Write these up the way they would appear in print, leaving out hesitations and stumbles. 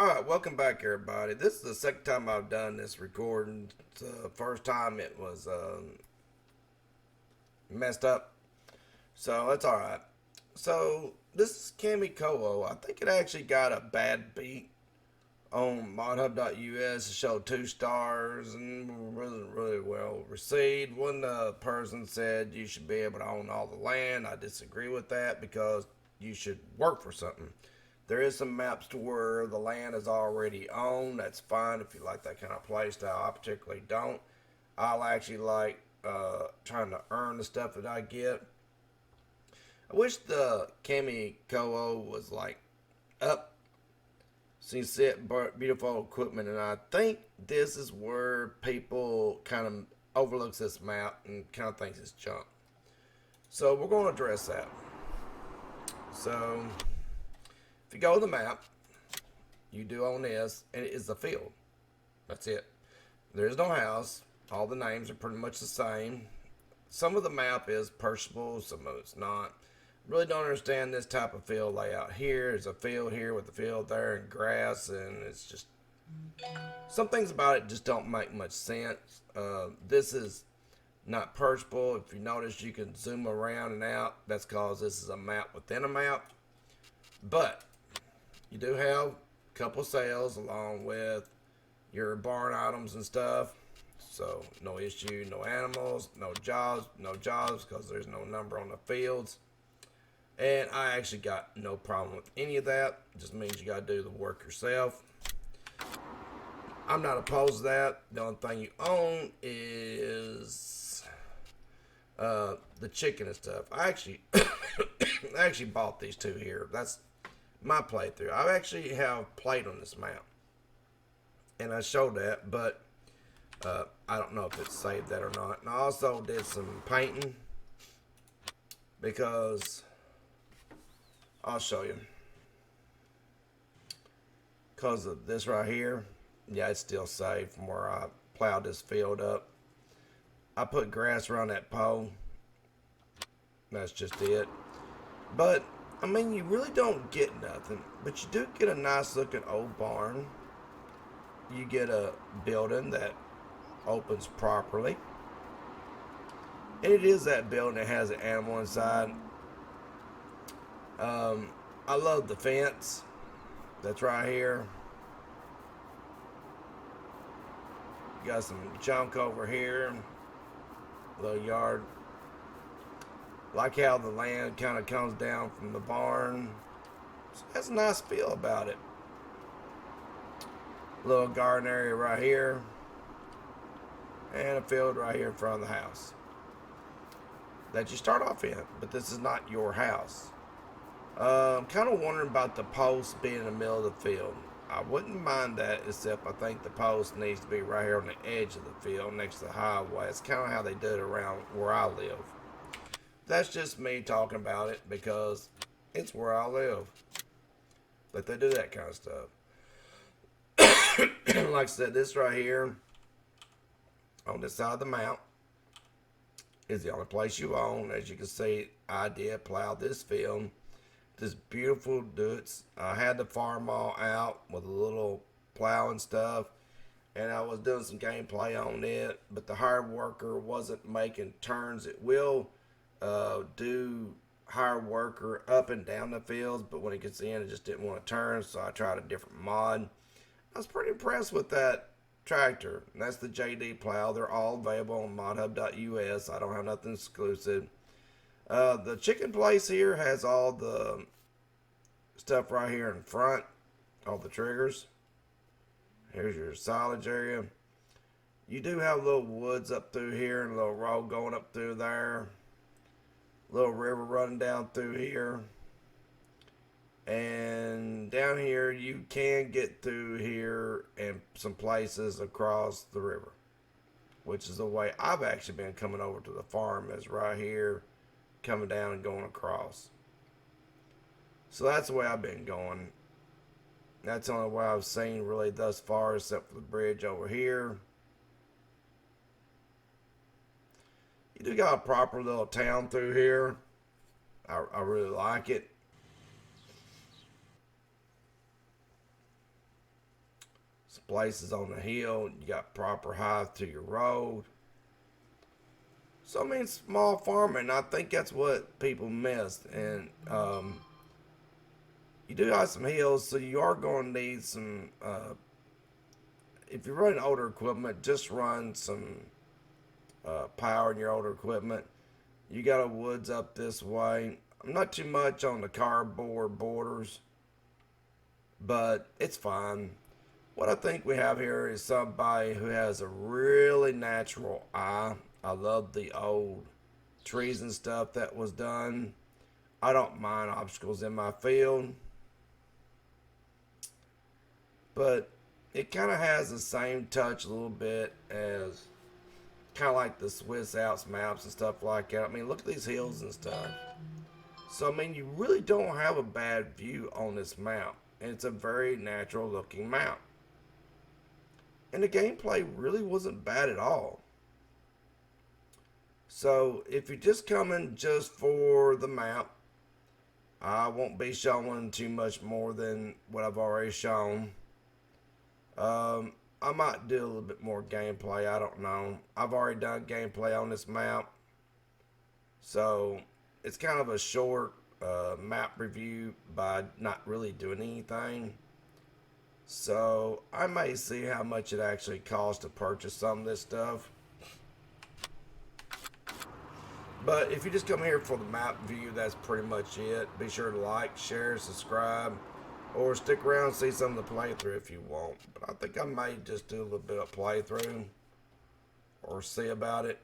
Alright, welcome back everybody. This is the second time I've done this recording. The first time it was messed up. So that's alright. So this is Kamykowo. I think it actually got a bad beat on modhub.us. It showed 2 stars and wasn't really well received. One person said you should be able to own all the land. I disagree with that because you should work for something. There is some maps to where the land is already owned. That's fine if you like that kind of play style. I particularly don't. I'll actually like trying to earn the stuff that I get. I wish the Kamykowo was like up. So you see it, beautiful equipment, and I think this is where people kind of overlooks this map and kind of thinks it's junk. So we're going to address that. So if you go to the map, you do own this, and it is a field. That's it. There is no house. All the names are pretty much the same. Some of the map is purchasable, some of it's not. Really don't understand this type of field layout here. There's a field here with a field there and grass, and it's just some things about it just don't make much sense. This is not purchasable. If you notice, you can zoom around and out. That's because this is a map within a map. But you do have a couple sales along with your barn items and stuff. So no issue, no animals, no jobs because there's no number on the fields. And I actually got no problem with any of that. It just means you got to do the work yourself. I'm not opposed to that. The only thing you own is the chicken and stuff. I actually bought these two here. That's my playthrough. I actually have played on this map, and I showed that, but I don't know if it's saved that or not. And I also did some painting because I'll show you. Because of this right here, yeah, it's still saved from where I plowed this field up. I put grass around that pole. That's just it. But I mean, you really don't get nothing, but you do get a nice looking old barn. You get a building that opens properly. And it is that building that has an animal inside. I love the fence that's right here. You got some junk over here. Little yard. Like how the land kind of comes down from the barn. So that's a nice feel about it. Little garden area right here. And a field right here in front of the house. That you start off in. But this is not your house. I'm kind of wondering about the post being in the middle of the field. I wouldn't mind that, except I think the post needs to be right here on the edge of the field next to the highway. It's kind of how they do it around where I live. That's just me talking about it because it's where I live. But they do that kind of stuff. Like I said, this right here on this side of the mount is the only place you own. As you can see, I did plow this field. This beautiful dudes. I had the farm all out with a little plow and stuff, and I was doing some gameplay on it, but the hired worker wasn't making turns. It will do hired worker up and down the fields, but when it gets in, it just didn't want to turn, so I tried a different mod. I was pretty impressed with that tractor. And that's the JD plow. They're all available on modhub.us. I don't have nothing exclusive. The chicken place here has all the stuff right here in front, all the triggers. Here's your silage area. You do have little woods up through here and a little road going up through there. Little river running down through here. And down here you can get through here and some places across the river, which is the way I've actually been coming over to the farm, is right here, coming down and going across. So that's the way I've been going. That's the only way I've seen really thus far, except for the bridge over here. You do got a proper little town through here. I really like it. places on the hill. You got proper height to your road. So I mean, small farming. I think that's what people missed, and you do have some hills, so you are going to need some. If you're running older equipment, just run some power in your older equipment. You got a woods up this way. I'm not too much on the cardboard borders, but it's fine. What I think we have here is somebody who has a really natural eye. I love the old trees and stuff that was done. I don't mind obstacles in my field, but it kind of has the same touch a little bit as kind of like the Swiss Alps maps and stuff like that. I mean, look at these hills and stuff. So, I mean, you really don't have a bad view on this map. And it's a very natural looking map. And the gameplay really wasn't bad at all. So, if you're just coming just for the map, I won't be showing too much more than what I've already shown. I might do a little bit more gameplay. I don't know. I've already done gameplay on this map. So, it's kind of a short map review by not really doing anything. So, I may see how much it actually costs to purchase some of this stuff. But if you just come here for the map view, that's pretty much it. Be sure to like, share, subscribe, or stick around and see some of the playthrough if you want. But I think I may just do a little bit of playthrough or see about it.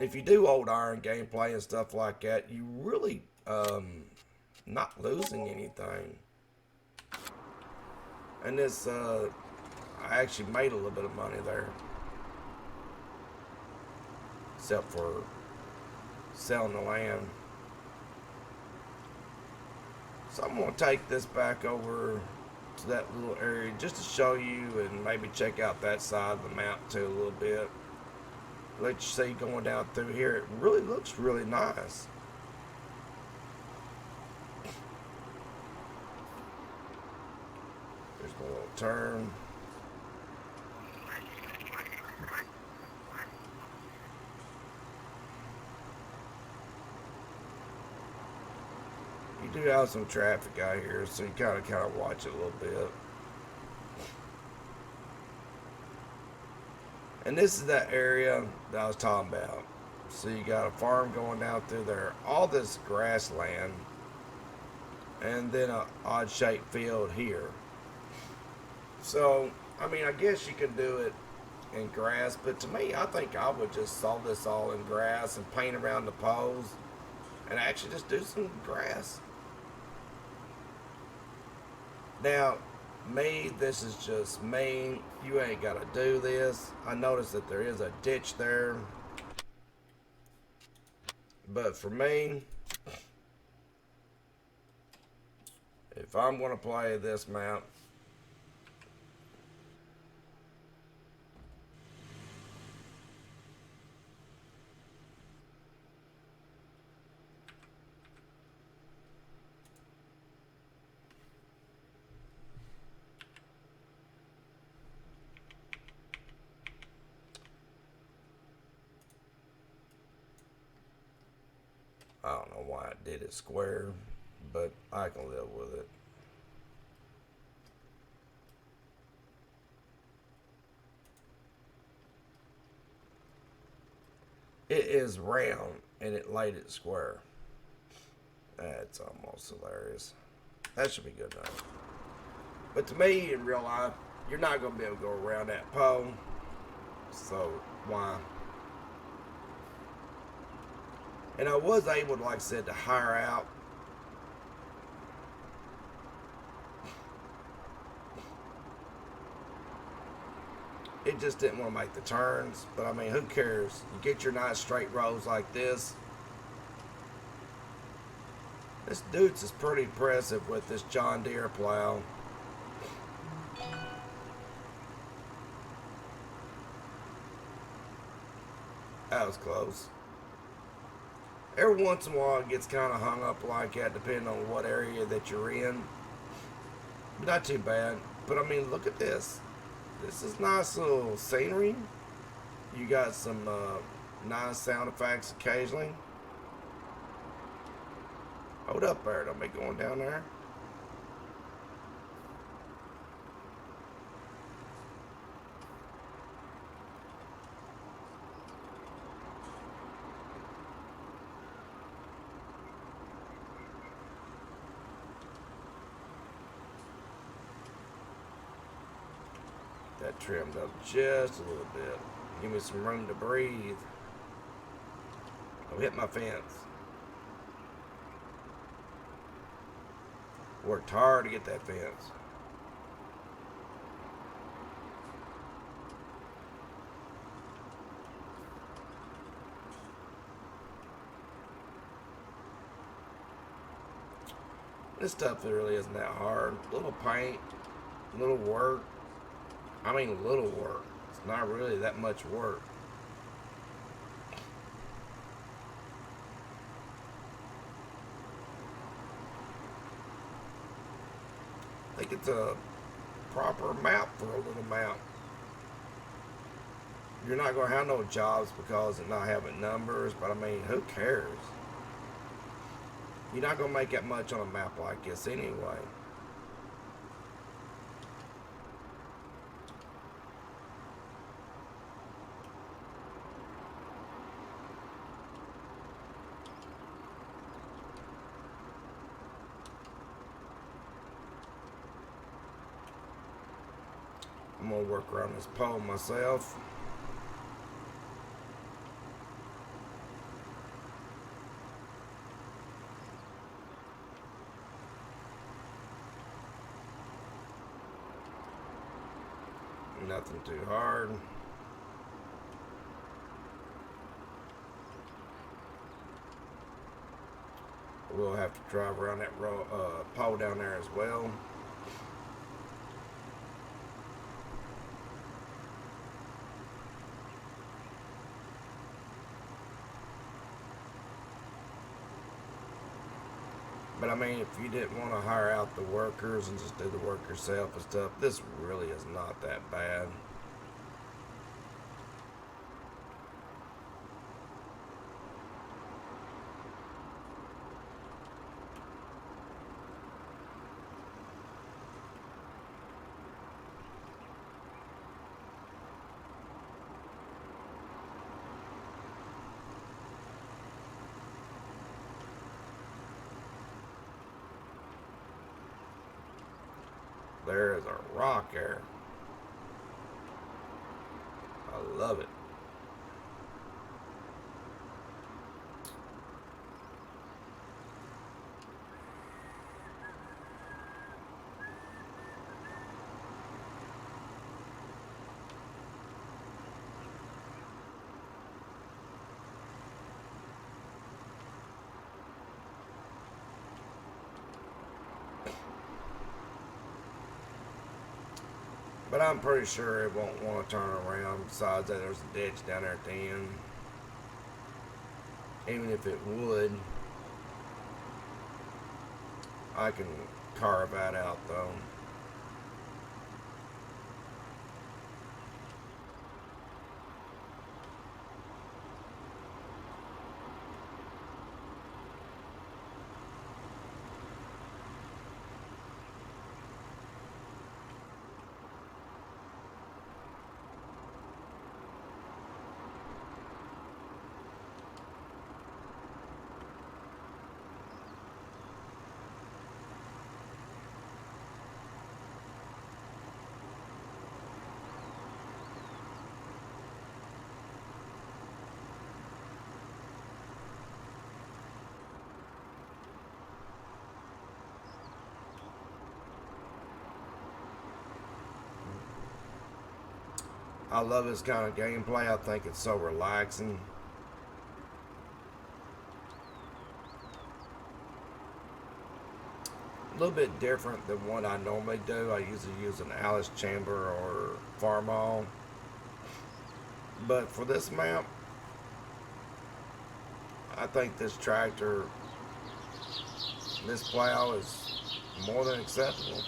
If you do old iron gameplay and stuff like that, you really not losing anything. And this I actually made a little bit of money there, except for selling the land. So I'm going to take this back over to that little area just to show you and maybe check out that side of the map too a little bit. Let you see going down through here. It really looks really nice. There's a little turn. You do have some traffic out here, so you kind of watch it a little bit. And this is that area that I was talking about. So you got a farm going down through there, all this grassland, and then an odd-shaped field here. So, I mean, I guess you could do it in grass, but to me, I think I would just sow this all in grass and paint around the poles and actually just do some grass. Now, me, this is just me. You ain't got to do this. I noticed that there is a ditch there. But for me, if I'm going to play this map, I don't know why I did it square, but I can live with it. It is round and it laid it square. That's almost hilarious. That should be good enough. But to me, in real life, you're not going to be able to go around that pole. So, why? And I was able, like I said, to hire out. It just didn't want to make the turns. But, I mean, who cares? You get your nice straight rows like this. This dude's is pretty impressive with this John Deere plow. That was close. Every once in a while it gets kind of hung up like that depending on what area that you're in. But not too bad. But I mean, look at this. This is nice little scenery. You got some nice sound effects occasionally. Hold up there. Don't be going down there. That trimmed up just a little bit. Give me some room to breathe. Don't hit my fence. Worked hard to get that fence. This stuff really isn't that hard. Little paint, little work. I mean little work. It's not really that much work. I think it's a proper map for a little map. You're not going to have no jobs because of not having numbers, but I mean, who cares? You're not going to make that much on a map like this anyway. I'm going to work around this pole myself. Nothing too hard. We'll have to drive around that pole down there as well. But I mean, if you didn't want to hire out the workers and just do the work yourself and stuff, this really is not that bad. There is a rock there. I love it. But I'm pretty sure it won't want to turn around. Besides that, there's a ditch down there at the end. Even if it would, I can carve that out though. I love this kind of gameplay. I think it's so relaxing. A little bit different than what I normally do. I usually use an Alice Chamber or Farmall. But for this map, I think this tractor, this plow is more than acceptable.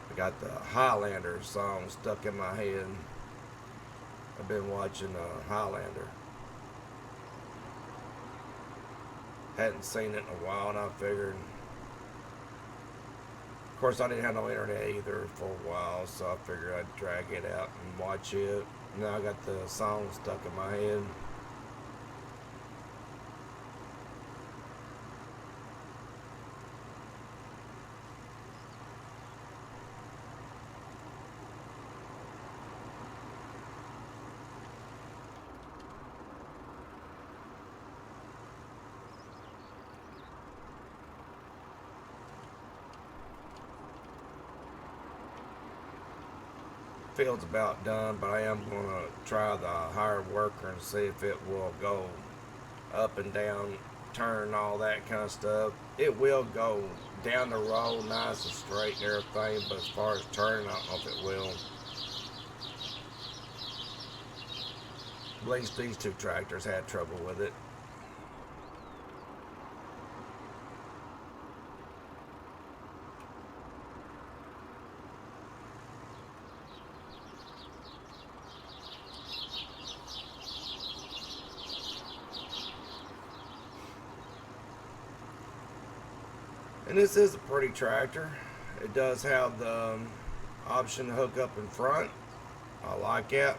I got the Highlander song stuck in my head. I've been watching Highlander. Hadn't seen it in a while, and I figured. Of course, I didn't have no internet either for a while, so I figured I'd drag it out and watch it. Now I got the song stuck in my head. Field's about done, but I am going to try the hired worker and see if it will go up and down, turn, all that kind of stuff. It will go down the road nice and straight and everything, but as far as turning, I don't know if it will. At least these two tractors had trouble with it. And this is a pretty tractor. It does have the option to hook up in front. I like it.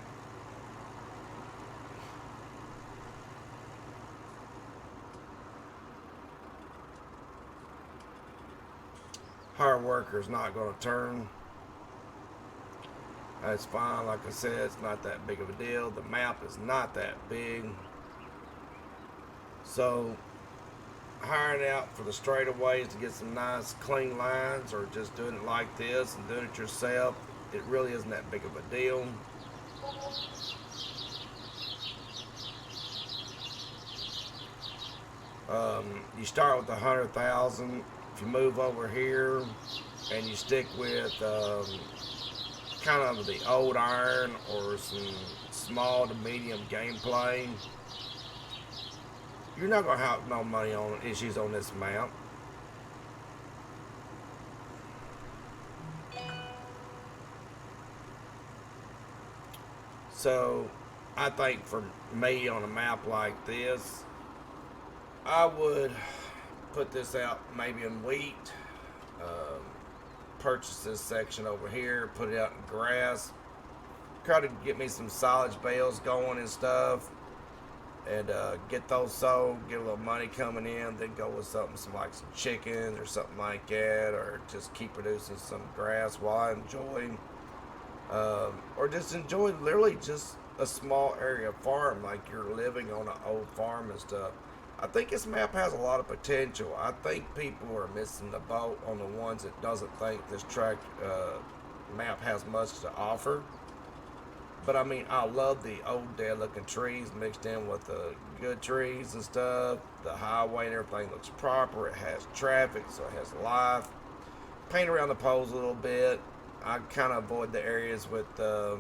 Hard worker's not going to turn. That's fine. Like I said, it's not that big of a deal. The map is not that big. So hiring out for the straightaways to get some nice clean lines, or just doing it like this and doing it yourself, it really isn't that big of a deal. You start with 100,000. If you move over here and you stick with kind of the old iron or some small to medium gameplay, you're not going to have no money on issues on this map. So I think for me on a map like this, I would put this out maybe in wheat, purchase this section over here, put it out in grass, try to get me some silage bales going and stuff, and get those sold, get a little money coming in, then go with something like some chickens or something like that, or just keep producing some grass while I enjoy, or just enjoy literally just a small area farm, like you're living on an old farm and stuff. I think this map has a lot of potential. I think people are missing the boat on the ones that doesn't think this track map has much to offer. But I mean, I love the old dead looking trees mixed in with the good trees and stuff. The highway and everything looks proper. It has traffic, so it has life. Paint around the poles a little bit. I kind of avoid the areas with the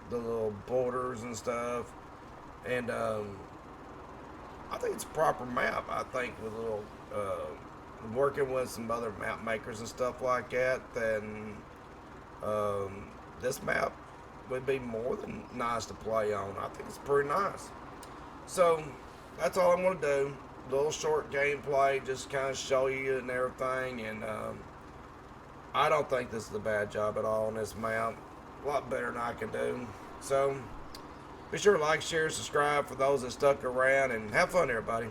little borders and stuff. And I think it's a proper map. I think with a little working with some other map makers and stuff like that, then this map would be more than nice to play on. I think it's pretty nice. So that's all I'm going to do. A little short gameplay, just kind of show you and everything. And I don't think this is a bad job at all on this map. A lot better than I can do. So be sure to like, share, subscribe for those that stuck around, and have fun, everybody.